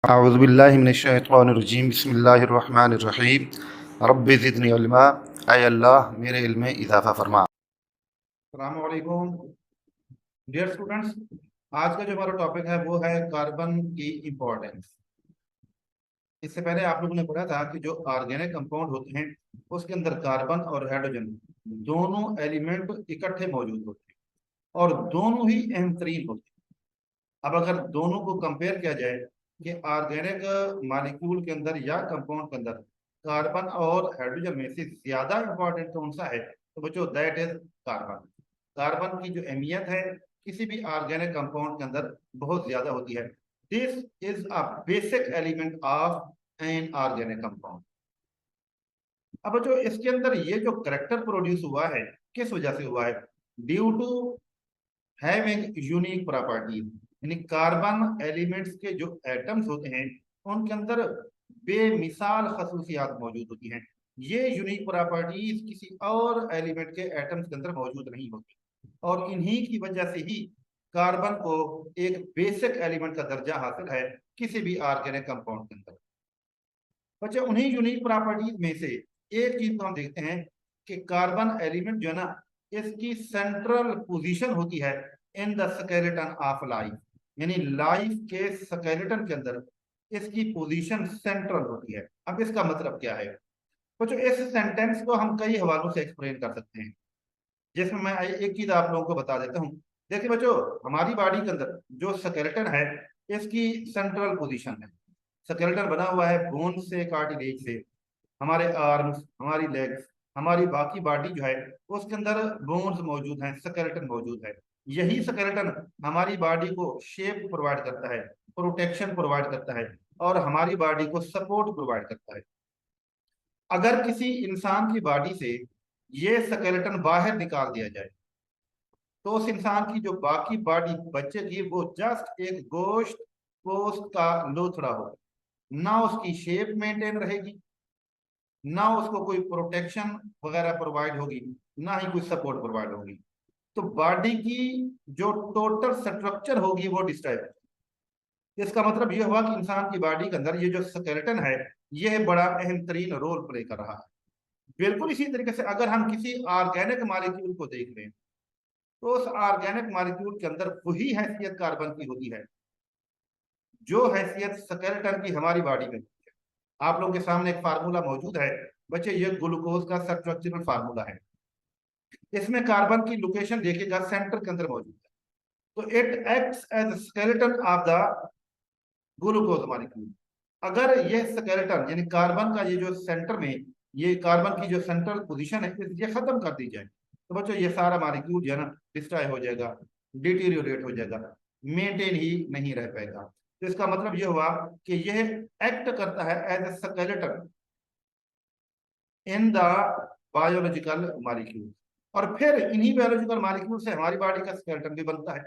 अऊज़ुबिल्लाहि मिनश्शैतानिर्रजीम बिस्मिल्लाहिर्रहमानिर्रहीम रब्बि ज़िदनी इल्मा। ऐ अल्लाह मेरे इल्म में इजाफ़ा फरमा। अस्सलामु अलैकुम डियर स्टूडेंट्स, आज का जो हमारा टॉपिक है वो है कार्बन की इम्पोर्टेंस। इससे पहले आप लोगों ने पढ़ा था कि जो ऑर्गेनिक कंपाउंड होते हैं उसके अंदर कार्बन और हाइड्रोजन दोनों एलिमेंट इकट्ठे मौजूद होते हैं और दोनों ही अहम तरीन होते हैं। अब अगर दोनों को कंपेयर किया जाए कि ऑर्गेनिक मॉलिक्यूल के अंदर या कंपाउंड के अंदर कार्बन और हाइड्रोजन में से ज्यादा इंपॉर्टेंट कौन सा है, तो बच्चों दैट इज कार्बन। कार्बन की जो अहमियत है किसी भी ऑर्गेनिक कंपाउंड के अंदर बहुत ज्यादा होती है। This is a basic element of an organic compound. अब जो इसके अंदर ये जो करेक्टर प्रोड्यूस हुआ है किस वजह से हुआ है? Due to having unique properties, यानी कार्बन एलिमेंट्स के जो एटम्स होते हैं उनके अंदर बेमिसाल खसूसियात मौजूद होती हैं। ये यूनिक प्रॉपर्टीज किसी और एलिमेंट के एटम्स के अंदर मौजूद नहीं होती और इन्हीं की वजह से ही कार्बन को एक बेसिक एलिमेंट का दर्जा हासिल है किसी भी ऑर्गेनिक कंपाउंड के अंदर। बच्चे उन्हीं यूनिक प्रॉपर्टीज में से एक चीज को हम देखते हैं कि कार्बन एलिमेंट जो है ना इसकी सेंट्रल पोजीशन होती है in the skeleton of life, यानी लाइफ के स्केलेटन के अंदर इसकी पोजीशन सेंट्रल होती है। अब इसका मतलब क्या है बच्चों? इस सेंटेंस को हम कई हवालों से एक्सप्लेन कर सकते हैं, जिसमें मैं एक चीज आप लोगों को बता देता हूँ। देखिए बच्चों, हमारी बॉडी के अंदर जो स्केलेटन है इसकी सेंट्रल पोजीशन है। स्केलेटन बना हुआ है बोन से, कार्टिलेज से। हमारे आर्म्स, हमारी लेग्स, हमारी बाकी बॉडी जो है उसके अंदर बोन्स मौजूद हैं, स्केलेटन मौजूद है। यही स्केलेटन हमारी बॉडी को शेप प्रोवाइड करता है, प्रोटेक्शन प्रोवाइड करता है और हमारी बॉडी को सपोर्ट प्रोवाइड करता है। अगर किसी इंसान की बॉडी से ये स्केलेटन बाहर निकाल दिया जाए तो उस इंसान की जो बाकी बॉडी बचेगी वो जस्ट एक गोश्त पोस्ट का लोथड़ा होगा। ना उसकी शेप मेंटेन रहेगी, ना उसको कोई प्रोटेक्शन वगैरह प्रोवाइड होगी, ना ही कोई सपोर्ट प्रोवाइड होगी। तो बॉडी की जो टोटल स्ट्रक्चर होगी वो डिस्टर्ब है। इसका मतलब यह हुआ कि इंसान की बॉडी के अंदर ये जो स्केलेटन है यह बड़ा अहम तरीन रोल प्ले कर रहा है। बिल्कुल इसी तरीके से अगर हम किसी ऑर्गेनिक मॉलिक्यूल को देख लें तो उस ऑर्गेनिक मॉलिक्यूल के अंदर वही हैसियत कार्बन की होती है जो हैसियत स्केलेटन की हमारी बॉडी में होती है। आप लोगों के सामने एक फार्मूला मौजूद है बच्चे, ये ग्लूकोज का स्ट्रक्चरल फार्मूला है। इसमें कार्बन की लोकेशन देखिएगा सेंटर के अंदर मौजूद है, तो it acts as skeleton of the glucose molecule. अगर ये स्केलेटन यानी कार्बन का ये जो सेंटर में ये कार्बन की जो सेंट्रल पोजीशन है ये खत्म कर दी जाए तो बच्चों ये सारा मॉलिक्यूल जो है ना डिस्ट्रॉय हो जाएगा, डिटीरियोरेट हो जाएगा, मेंटेन ही नहीं रह पाएगा। तो इसका मतलब ये हुआ कि यह एक्ट करता है as a skeleton in the biological molecule और फिर इन्हीं बायोलॉजिकल मॉलिक्यूल से हमारी बॉडी का स्केलेटन भी बनता है,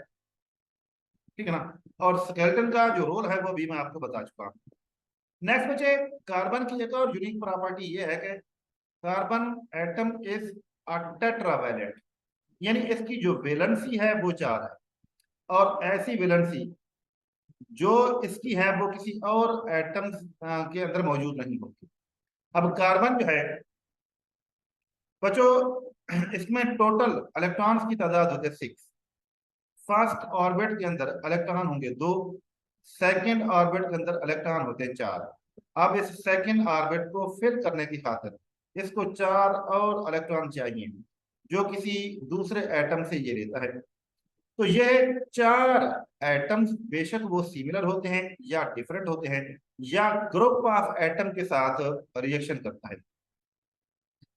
ठीक है ना। और स्केलेटन का जो रोल है वो भी मैं आपको बता चुका हूँ। नेक्स्ट बचे कार्बन की एक और यूनिक प्रॉपर्टी ये है कि carbon atom is a tetravalent, यानी इसकी जो वैलेंसी है वो 4 है और ऐसी वैलेंसी जो इसकी है वो किसी और एटम्स के अंदर मौजूद नहीं होती। अब कार्बन जो है बच्चों इसमें टोटल इलेक्ट्रॉन्स की तादाद होती है 6। फर्स्ट ऑर्बिट के अंदर इलेक्ट्रॉन होंगे 2, सेकंड ऑर्बिट के अंदर इलेक्ट्रॉन होते हैं 4। अब इस सेकंड ऑर्बिट को फिल करने की खातिर इसको 4 और इलेक्ट्रॉन चाहिए जो किसी दूसरे एटम से ये लेता है। तो ये 4 एटम्स बेशक वो सिमिलर होते हैं या डिफरेंट होते हैं या ग्रुप ऑफ एटम के साथ रिएक्शन करता है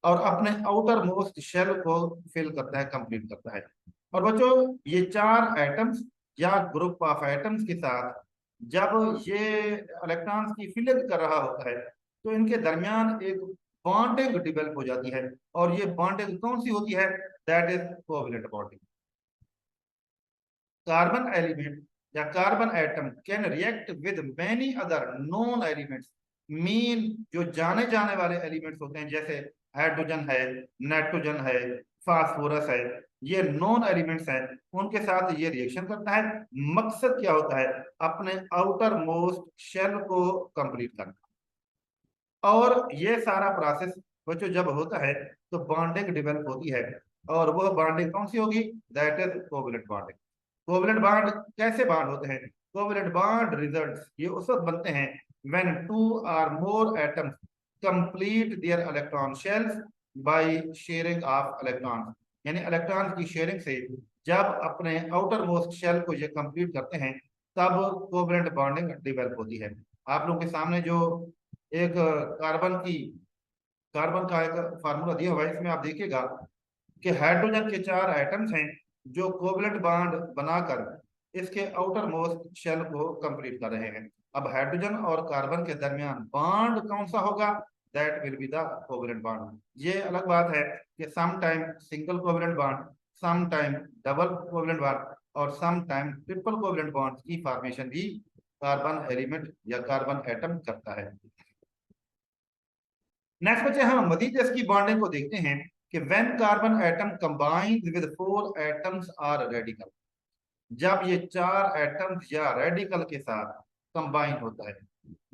और अपने आउटर मोस्ट शेल को फिल करता है, कंप्लीट करता है। और बच्चों ये 4 एटम्स या ग्रुप ऑफ एटम्स के साथ जब ये इलेक्ट्रॉन्स की फिलिंग कर रहा होता है तो इनके दरमियान एक बॉन्डिंग डेवलप हो जाती है और ये बॉन्डिंग कौन सी होती है? That is covalent bonding. Carbon element या carbon atom can react with many other non elements. Main जो जाने जाने वाले एलिमेंट्स होते हैं जैसे हाइड्रोजन है, नाइट्रोजन है, फास्फोरस है, ये नॉन एलिमेंट्स हैं, उनके साथ ये रिएक्शन करता है। मकसद क्या होता है? अपने आउटर मोस्ट शेल को कंप्लीट करना। और ये सारा प्रोसेस बच्चों जब होता है तो बॉन्डिंग डेवलप होती है, और वह बॉन्डिंग कौन सी होगी? That is covalent bonding. Covalent bond कैसे बॉन्ड होते हैं? कोवलेंट बॉन्ड रिजल्ट्स ये उस वक्त बनते हैं व्हेन टू और मोर atoms complete their electron shells by sharing of electrons. यानी इलेक्ट्रॉन की शेयरिंग से जब अपने आउटर मोस्ट शेल को ये कंप्लीट करते हैं तब कोवलेंट बॉन्डिंग डेवलप होती है। आप लोगों के सामने जो एक कार्बन का एक फार्मूला दिया हुआ है, इसमें आप देखिएगा कि हाइड्रोजन के 4 एटम्स हैं जो कोवलेंट बॉन्ड बनाकर इसके आउटर मोस्ट शेल को कंप्लीट कर रहे हैं। अब हाइड्रोजन और कार्बन के दरमियान बॉन्ड कौन सा होगा? That will be the covalent bond. ये अलग बात है कि some time single covalent bond, some time double covalent bond और some time triple covalent bond की फॉर्मेशन भी कार्बन एलिमेंट या कार्बन एटम करता है। नेक्स्ट बच्चे हम मजीद इसकी बॉन्डिंग को देखते हैं कि when carbon atom combined with 4 atoms or radical. जब ये 4 एटम्स या रेडिकल के साथ कंबाइन होता है,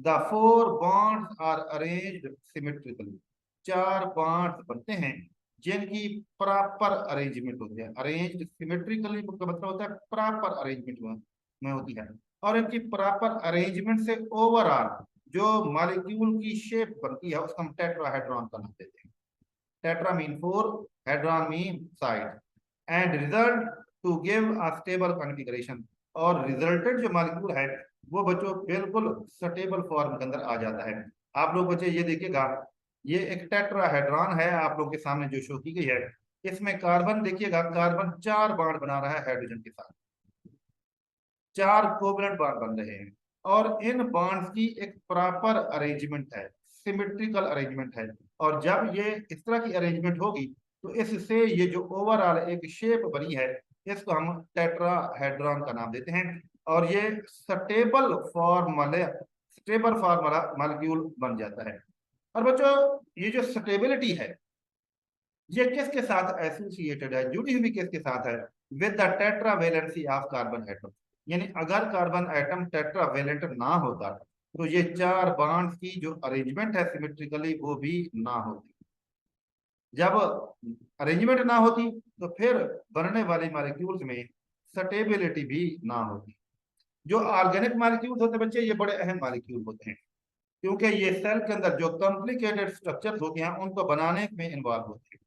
the 4 bonds are arranged symmetrically. 4 bonds बनते हैं जिनकी प्रॉपर अरेंजमेंट होती है। अरेंज्ड सिमेट्रिकली का मतलब होता है प्रॉपर अरेंजमेंट में होती है। और इनकी प्रॉपर अरेंजमेंट से ओवरऑल जो मॉलिक्यूल की शेप बनती है उसको हम टेट्राहेड्रॉन का नाम देते हैं। Tetra mean 4, hedron mean side, and result to give a stable configuration. और रिजल्टेड जो मॉलिक्यूल है वो बच्चों बिल्कुल स्टेबल फॉर्म के अंदर आ जाता है। आप लोग बच्चे ये देखिएगा, ये एक टेट्राहेड्रॉन है आप लोग के सामने जो शो की गई है। इसमें कार्बन देखिएगा, कार्बन 4 बॉन्ड बना रहा है हाइड्रोजन के साथ, 4 कोवलेंट बॉन्ड बन रहे हैं। और इन बॉन्ड्स की एक प्रॉपर अरेंजमेंट है, सिमेट्रिकल अरेंजमेंट है। और जब ये इस तरह की अरेंजमेंट होगी तो इससे ये जो ओवरऑल एक शेप बनी है इसको हम टेट्राहेड्रॉन का नाम देते हैं। और ये स्टेबल फॉर्मूला मॉलिक्यूल बन जाता है। और बच्चों ये जो स्टेबिलिटी है ये किसके साथ एसोसिएटेड है, जुड़ी हुई किसके साथ है? With the tetravalency of carbon atom. यानी अगर कार्बन एटम टेट्रावेलेंट ना होता तो ये 4 बॉन्ड्स की जो अरेंजमेंट है सिमेट्रिकली वो भी ना होती। जब अरेंजमेंट ना होती तो फिर बनने वाले मॉलिक्यूल्स में स्टेबिलिटी भी ना होती। जो ऑर्गेनिक मॉलिक्यूल्स होते हैं बच्चे ये बड़े अहम मॉलिक्यूल होते हैं, क्योंकि ये सेल के अंदर जो कॉम्प्लिकेटेड स्ट्रक्चर्स होते हैं उनको बनाने में इन्वॉल्व होते हैं।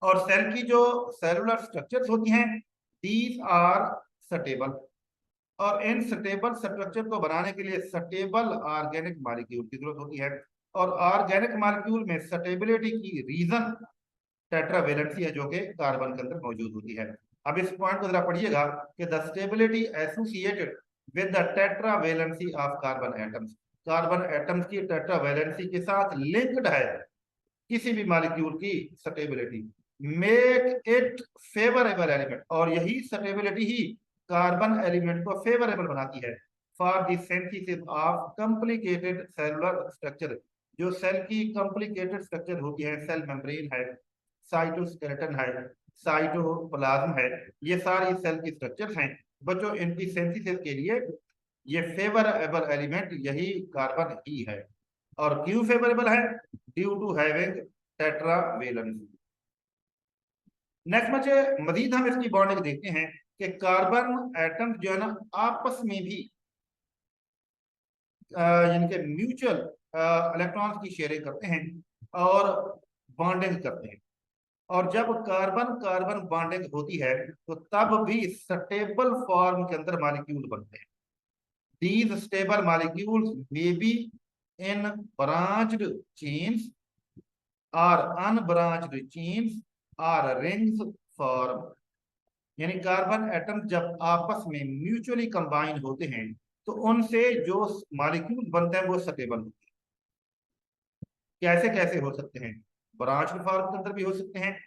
और सेल की जो सेलुलर स्ट्रक्चर्स होती हैं दीज आर स्टेबल। और इन स्टेबल स्ट्रक्चर को बनाने के लिए स्टेबल ऑर्गेनिक मॉलिक्यूल की जरूरत होती है। और ऑर्गेनिक मॉलिक्यूल में स्टेबिलिटी की रीजन टेट्रावेलेंसी है जो कि कार्बन के अंदर मौजूद होती है। अब इस पॉइंट को जरा पढ़िएगा कि the stability associated with the tetravalency of carbon atoms. Carbon atoms की टेट्रावेलेंसी के साथ लिंक्ड है किसी भी मॉलिक्यूल की stability, make it favourable element. और यही स्टेबिलिटी ही कार्बन एलिमेंट को फेवरेबल बनाती है for the synthesis of complicated cellular structure. जो सेल की कॉम्प्लिकेटेड स्ट्रक्चर होती है, सेल मेम्ब्रेन है, साइटोस्केलेटन है, साइटोप्लाज्म है, ये सारी सेल की स्ट्रक्चर्स हैं बच्चों। इनकी सिंथेसिस के लिए ये फेवरेबल एलिमेंट यही कार्बन ही है। और क्यों फेवरेबल है? Due to having tetravalency. Next बच्चे मजीद हम इसकी बॉन्डिंग देखते हैं कि कार्बन एटम जो है ना आपस में भी यानी कि म्यूचुअल इलेक्ट्रॉन्स की शेयरिंग करते हैं और बॉन्डिंग करते हैं। और जब कार्बन कार्बन बॉन्डिंग होती है तो तब भी स्टेबल फॉर्म के अंदर मॉलिक्यूल बनते हैं। these stable molecules may be in branched chains or unbranched chains or rings form। यानी कार्बन एटम जब आपस में म्यूचुअली कंबाइन होते हैं तो उनसे जो मॉलिक्यूल बनते हैं वो स्टेबल होते हैं। कैसे कैसे हो सकते हैं? ब्रांच्ड फॉर्म के अंदर भी हो सकते हैं,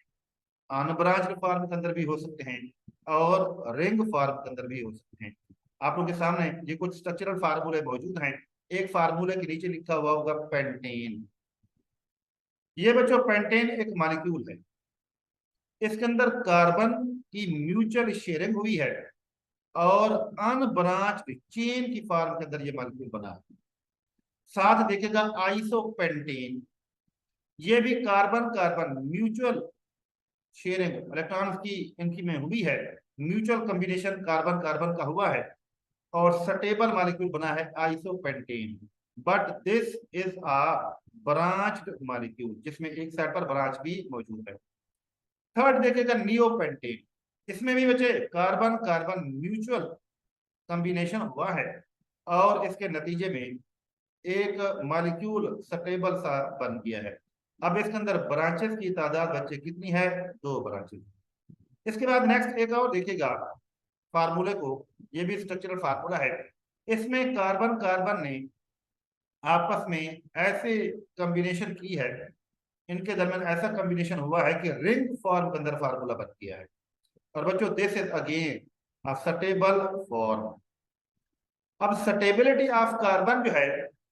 अनब्रांच्ड फॉर्म के अंदर भी हो सकते हैं, और रिंग फॉर्म के अंदर भी हो सकते हैं। आप लोगों के सामने ये कुछ स्ट्रक्चरल फार्मूले मौजूद हैं। एक फार्मूले के नीचे लिखा हुआ होगा पेंटेन। ये बच्चों पेंटेन एक मॉलिक्यूल है इसके अंदर कार्बन की म्यूचुअल शेयरिंग हुई है और अनब्रांच्ड चेन की फॉर्म के अंदर ये मॉलिक्यूल बना है। साथ देखेगा आइसोपेंटेन, ये भी carbon carbon mutual sharing electrons की इनकी में हुई है, म्यूचुअल कॉम्बिनेशन कार्बन कार्बन का हुआ है और स्टेबल मॉलिक्यूल बना है isopentane. But this is a branched molecule, जिसमें एक साइड पर ब्रांच भी मौजूद है। थर्ड देखेगा नियोपेंटेन, इसमें भी बच्चे कार्बन कार्बन म्यूचुअल कॉम्बिनेशन हुआ है और इसके नतीजे में एक मॉलिक्यूल स्टेबल सा बन गया है। अब इसके अंदर ब्रांचेस की तादाद बच्चे कितनी है? 2 ब्रांचेस। इसके बाद नेक्स्ट एक और देखिएगा फार्मूले को, ये भी स्ट्रक्चरल फार्मूला है। इसमें कार्बन कार्बन ने आपस में ऐसे कॉम्बिनेशन की है, इनके दरमियान ऐसा कॉम्बिनेशन हुआ है कि रिंग फॉर्म के अंदर फार्मूला बन गया है। और बच्चों this is again a stable form. अब स्टेबिलिटी ऑफ कार्बन जो है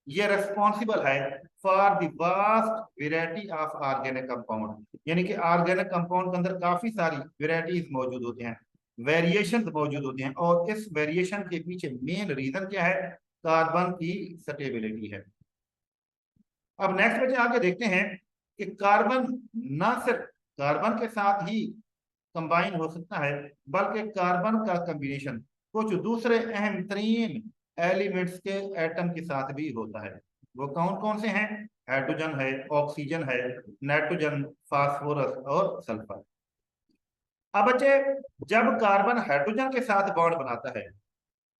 ये रिस्पॉन्सिबल है for the vast variety of organic compound, यानी कि ऑर्गेनिक कंपाउंड के अंदर काफी सारी वेराइटीज मौजूद होती हैं, वेरिएशन मौजूद होती हैं और इस वेरिएशन के पीछे मेन रीजन क्या है? कार्बन की स्टेबिलिटी है। अब नेक्स्ट बच्चे आगे देखते हैं कि कार्बन न सिर्फ कार्बन के साथ ही कंबाइन हो सकता है, बल्कि कार्बन का कॉम्बिनेशन कुछ दूसरे अहम तरीन एलिमेंट्स के एटम के साथ भी होता है। वो कौन कौन से हैं? हाइड्रोजन है, ऑक्सीजन है, नाइट्रोजन, फास्फोरस और सल्फर। अब बच्चे जब कार्बन हाइड्रोजन के साथ बॉन्ड बनाता है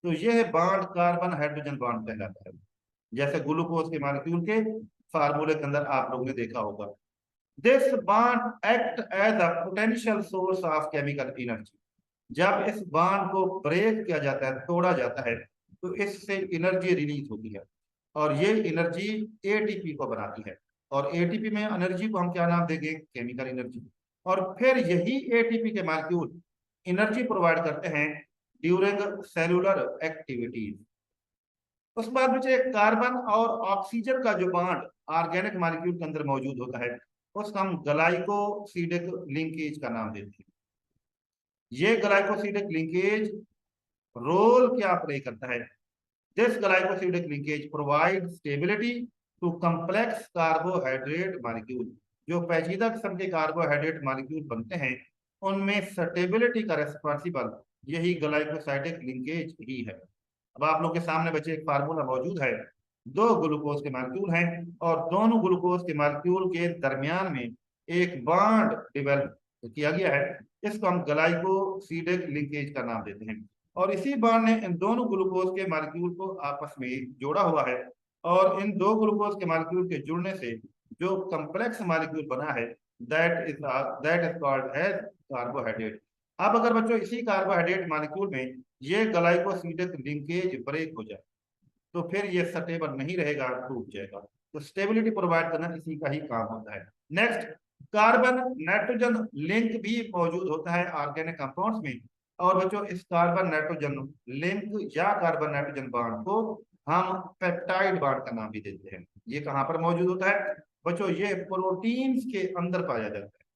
तो यह बॉन्ड कार्बन हाइड्रोजन बॉन्ड कहलाता है, जैसे ग्लूकोज के मॉलिक्यूल के फार्मूले के अंदर आप लोगों ने देखा होगा। This bond act as a potential source of chemical energy. जब इस बॉन्ड को ब्रेक किया जाता है, तोड़ा जाता है, तो इससे एनर्जी रिलीज होती है और ये एनर्जी एटीपी को बनाती है और एटीपी में एनर्जी को हम क्या नाम देंगे? Chemical energy. और फिर यही एटीपी के मॉलिक्यूल एनर्जी प्रोवाइड करते हैं ड्यूरिंग सेलुलर एक्टिविटीज। उस बाद मुझे कार्बन और ऑक्सीजन का जो बॉन्ड ऑर्गेनिक मॉलिक्यूल के अंदर मौजूद होता है उसका हम ग्लाइकोसिडिक लिंकेज का नाम देते हैं। ये ग्लाइकोसिडिक लिंकेज रोल क्या प्ले करता है? This glycosidic linkage provide stability to complex carbohydrate molecule. जो पेचीदा किस्म के कार्बोहाइड्रेट मॉलिक्यूल बनते हैं उनमें स्टेबिलिटी का रेस्पॉन्सिबल यही ग्लाइकोसाइडिक लिंकेज ही है। अब आप लोग के सामने बच्चे एक फार्मूला मौजूद है, 2 ग्लूकोज के मॉलिक्यूल हैं और दोनों ग्लूकोज के मॉलिक्यूल के दरमियान में एक बॉन्ड डेवलप किया गया है, इसको हम ग्लाइकोसिडिक लिंकेज का नाम देते हैं। और इसी बॉन्ड ने इन दोनों ग्लूकोज के मॉलिक्यूल को आपस में जोड़ा हुआ है और इन 2 ग्लूकोज के मॉलिक्यूल के जुड़ने से जो कॉम्प्लेक्स मॉलिक्यूल बना है that is called as carbohydrate. अब अगर बच्चों इसी कार्बोहाइड्रेट मॉलिक्यूल में ये ग्लाइकोसिडिक लिंकेज ब्रेक हो जाए तो फिर ये स्टेबल नहीं रहेगा, टूट जाएगा। तो स्टेबिलिटी प्रोवाइड करना इसी का ही काम होता है। नेक्स्ट, कार्बन नाइट्रोजन लिंक भी मौजूद होता है ऑर्गेनिक कंपाउंड्स में और बच्चों इस कार्बन नाइट्रोजन लिंक या कार्बन नाइट्रोजन बॉन्ड को हम पेप्टाइड बॉन्ड का नाम भी देते हैं। ये कहाँ पर मौजूद होता है बच्चों? ये प्रोटीन्स के अंदर पाया जाता है।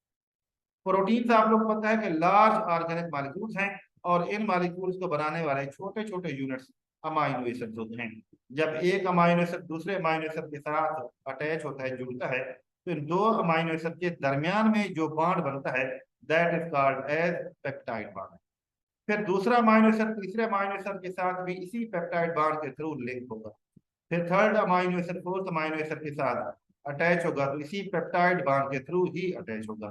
प्रोटीन्स आप लोग को पता है कि लार्ज ऑर्गेनिक मॉलिक्यूल्स हैं और इन मॉलिक्यूल्स को बनाने वाले छोटे छोटे यूनिट्स अमाइनो एसिड्स होते हैं। जब एक अमाइनो एसिड दूसरे अमाइनो एसिड के साथ अटैच होता है, जुड़ता है, तो इन 2 अमाइनो एसिड के दरमियान में जो बॉन्ड बनता है that is called as peptide bond. फिर दूसरा अमाइनो एसिड तीसरे अमाइनो एसिड के साथ भी इसी पेप्टाइड बॉन्ड के थ्रू लिंक होगा। फिर third amino acid fourth amino acid के साथ अटैच होगा तो इसी पेप्टाइड बॉन्ड के थ्रू ही अटैच होगा।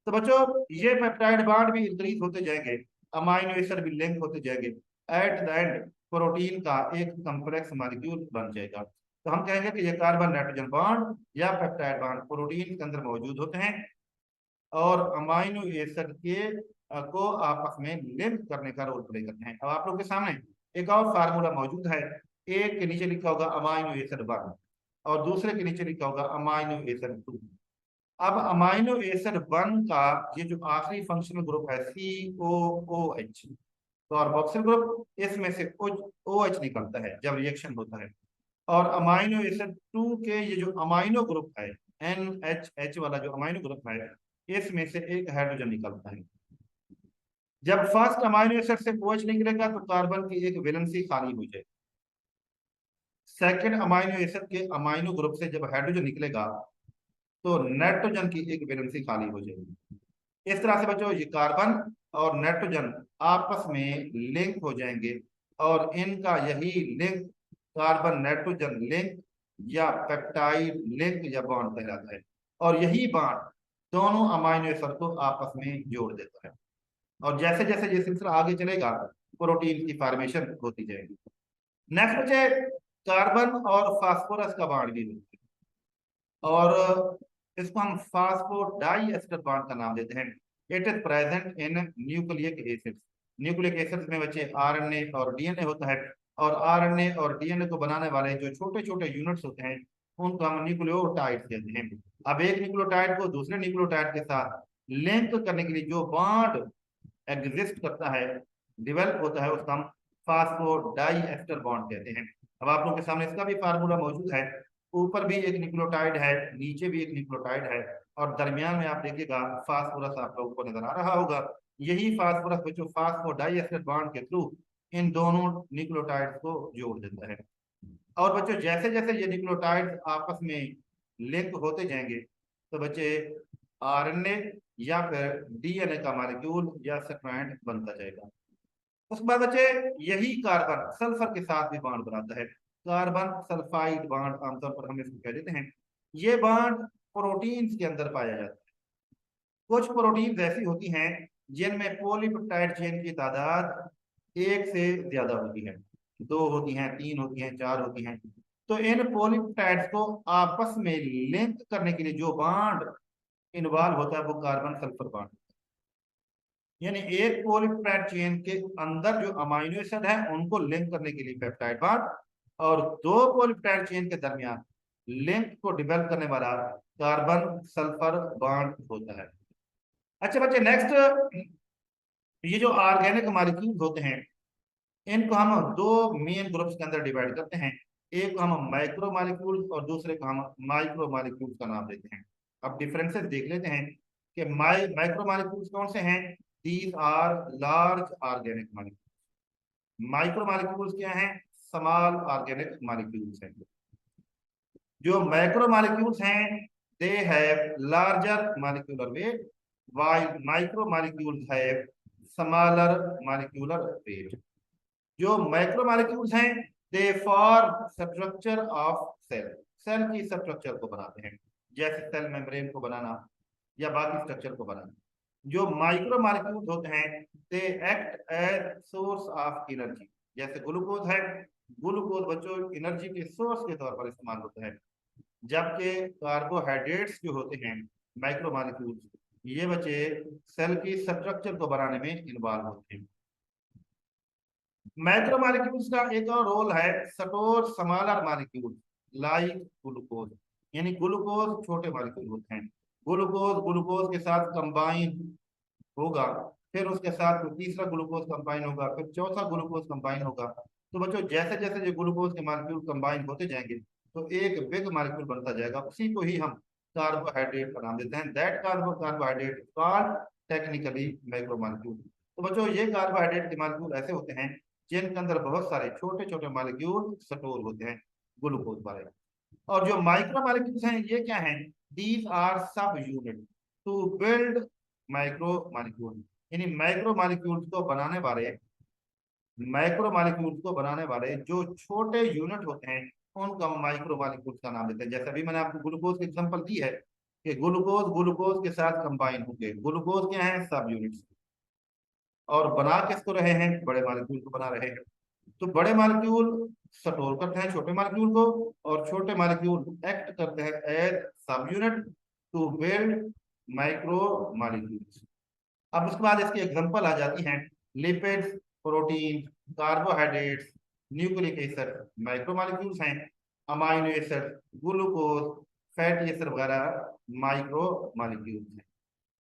तो बच्चों ये पेप्टाइड बॉन्ड भी इंक्रीज होते जाएंगे, अमाइनो एसिड भी लिंक होते जाएंगे, एट द एंड प्रोटीन का एक कॉम्प्लेक्स मॉलिक्यूल बन जाएगा। तो हम कहेंगे कि ये कार्बन नाइट्रोजन बॉन्ड या पेप्टाइड बॉन्ड प्रोटीन के अंदर मौजूद होते हैं और अमाइनो एसिड के को आपस में लिंक करने का रोल प्ले करते हैं। अब आप लोग के सामने एक और फार्मूला मौजूद है, एक के नीचे लिखा होगा अमाइनो एसिड 1 और दूसरे के नीचे लिखा होगा अमाइनो एसिड 2। अब अमाइनो एसिड 1 का ये जो आखिरी फंक्शनल ग्रुप है COOH, तो कार्बोक्सिल ग्रुप, इसमें से OH निकलता है जब रिएक्शन होता है। और अमाइनो एसिड 2 के ये जो अमाइनो ग्रुप है NHH वाला जो अमाइनो ग्रुप है इसमें से एक हाइड्रोजन निकलता है। जब फर्स्ट अमाइनो एसिड से OH निकलेगा तो कार्बन की एक वैलेंसी खाली हो जाएगी। सेकेंड अमाइनो एसिड के अमाइनो ग्रुप से जब हाइड्रोजन निकलेगा तो नाइट्रोजन की एक वैलेंसी खाली हो जाएगी। इस तरह से बच्चों ये कार्बन और नाइट्रोजन आपस में लिंक हो जाएंगे और इनका यही लिंक कार्बन नाइट्रोजन लिंक या पेप्टाइड लिंक या बॉन्ड कहलाता है। और यही बॉन्ड दोनों अमाइनो एसिड को आपस में जोड़ देता है। और जैसे जैसे ये सिलसिला आगे चलेगा प्रोटीन की फॉर्मेशन होती जाएगी। नेक्स्ट बच्चे कार्बन और फास्फोरस का बॉन्ड भी होता है और इसको हम फास्फोडाई एस्टर बॉन्ड का नाम देते हैं। It is present in nucleic acids. Nucleic acids में बच्चे आरएनए और डीएनए होता है और आरएनए और डीएनए को बनाने वाले जो छोटे छोटे यूनिट्स होते हैं उनको हम न्यूक्लियोटाइड कहते हैं। अब एक न्यूक्लियोटाइड को दूसरे न्यूक्लियोटाइड के साथ लिंक करने के लिए जो बॉन्ड एग्जिस्ट करता है, डेवलप होता है, उसका हम फास्फोडाई एस्टर बॉन्ड कहते हैं। अब आप लोगों के सामने इसका भी फार्मूला मौजूद है। ऊपर भी एक न्यूक्लियोटाइड है, नीचे भी एक न्यूक्लियोटाइड है और दरमियान में आप देखिएगा फास्फोरस आप लोगों को नजर आ रहा होगा। यही फास्फोरस बच्चों फास्फोडाई एस्टर बॉन्ड के थ्रू इन दोनों न्यूक्लियोटाइड्स को जोड़ देता है। और बच्चों जैसे जैसे ये न्यूक्लियोटाइड्स आपस में लिंक होते जाएंगे तो बच्चे आरएनए या फिर डीएनए का मॉलिक्यूल या स्ट्रैंड बनता जाएगा। उसके बाद बच्चे यही कार्बन सल्फर के साथ भी बॉन्ड बनाता है। कार्बन सल्फाइड बॉन्ड आमतौर पर हम इसको कह देते हैं। ये बॉन्ड प्रोटीन्स के अंदर पाया जाता है। कुछ प्रोटीन्स ऐसी होती हैं जिनमें पॉलीपेप्टाइड चेन की तादाद एक से ज्यादा होती है, दो होती हैं, तीन होती हैं, चार होती हैं। तो इन पॉलीपेप्टाइड्स को आपस में लिंक करने के लिए जो बॉन्ड इन्वॉल्व होता है वो कार्बन सल्फर बॉन्ड। यानी एक पॉलीपेप्टाइड चेन के अंदर जो अमाइनो एसिड है उनको लिंक करने के लिए पेप्टाइड बॉन्ड और दो पॉलीपेप्टाइड चेन के दरमियान लिंक को डेवलप करने वाला कार्बन सल्फर बॉन्ड होता है। अच्छा बच्चे नेक्स्ट, ये जो ऑर्गेनिक मॉलिक्यूल्स होते हैं इनको हम दो मेन ग्रुप्स के अंदर डिवाइड करते हैं। एक को हम माइक्रो मॉलिक्यूल्स और दूसरे को हम माइक्रो मॉलिक्यूल्स का नाम देते हैं। अब डिफरेंसेस देख लेते हैं कि माइक्रो मॉलिक्यूल्स कौन से हैं। These are large organic molecules. Micro molecules क्या हैं, स्मॉल ऑर्गेनिक मॉलिक्यूल्स हैं। जो मैक्रो मॉलिक्यूल्स हैं they have larger molecular weight while micro molecules have smaller molecular weight। जो माइक्रो मॉलिक्यूल्स हैं they form structure of cell, cell की structure को बनाते हैं, जैसे सेल मेम्ब्रेन को बनाना या बाकी स्ट्रक्चर को बनाना। जो माइक्रो मॉलिक्यूल्स होते हैं they act as source of energy. जैसे ग्लूकोज है, ग्लूकोज बच्चों एनर्जी के सोर्स के तौर पर इस्तेमाल होता है। जबकि कार्बोहाइड्रेट्स जो होते हैं माइक्रो मॉलिक्यूल्स, ये बच्चे सेल की स्ट्रक्चर को बनाने में इन्वॉल्व होते हैं। मैक्रो मॉलिक्यूल्स का एक और रोल है store smaller molecule like glucose. यानी ग्लूकोज छोटे मॉलिक्यूल होते हैं। ग्लूकोज ग्लूकोज के साथ कंबाइन होगा, फिर उसके साथ तीसरा ग्लूकोज कंबाइन होगा, फिर चौथा ग्लूकोज कंबाइन होगा। तो बच्चों जैसे जैसे जो ग्लूकोज के मॉलिक्यूल कंबाइन होते जाएंगे तो एक बिग मॉलिक्यूल बनता जाएगा। उसी को ही हम कार्बोहाइड्रेट का नाम देते हैं। That carbohydrate called technically macro molecule. तो बच्चों ये कार्बोहाइड्रेट के मॉलिक्यूल ऐसे होते हैं जिनके अंदर बहुत सारे छोटे छोटे मॉलिक्यूल स्टोर होते हैं ग्लूकोज वाले। और जो माइक्रो मॉलिक्यूल्स हैं ये क्या हैं, दीज आर सब unit to build micro molecule. यानी माइक्रो मॉलिक्यूल्स को बनाने वाले, माइक्रो मॉलिक्यूल्स को बनाने वाले जो छोटे यूनिट होते हैं उनको हम माइक्रो मॉलिक्यूल्स का नाम देते हैं। जैसे अभी मैंने आपको ग्लूकोज की एग्जांपल दी है कि ग्लूकोज ग्लूकोज के साथ कंबाइन होंगे। ग्लूकोज क्या है, सब यूनिट्स, और बना किसको रहे हैं, बड़े मॉलिक्यूल को बना रहे हैं। तो बड़े मॉलिक्यूल स्टोर करते हैं छोटे मॉलिक्यूल को और छोटे मॉलिक्यूल एक्ट करते हैं as sub unit to build micro molecules. अब उसके बाद इसकी एग्जांपल आ जाती हैं lipids, protein, carbohydrates, nucleic acid micro molecules हैं, amino acid, glucose, fatty acid वगैरह माइक्रो मॉलिक्यूल्स हैं।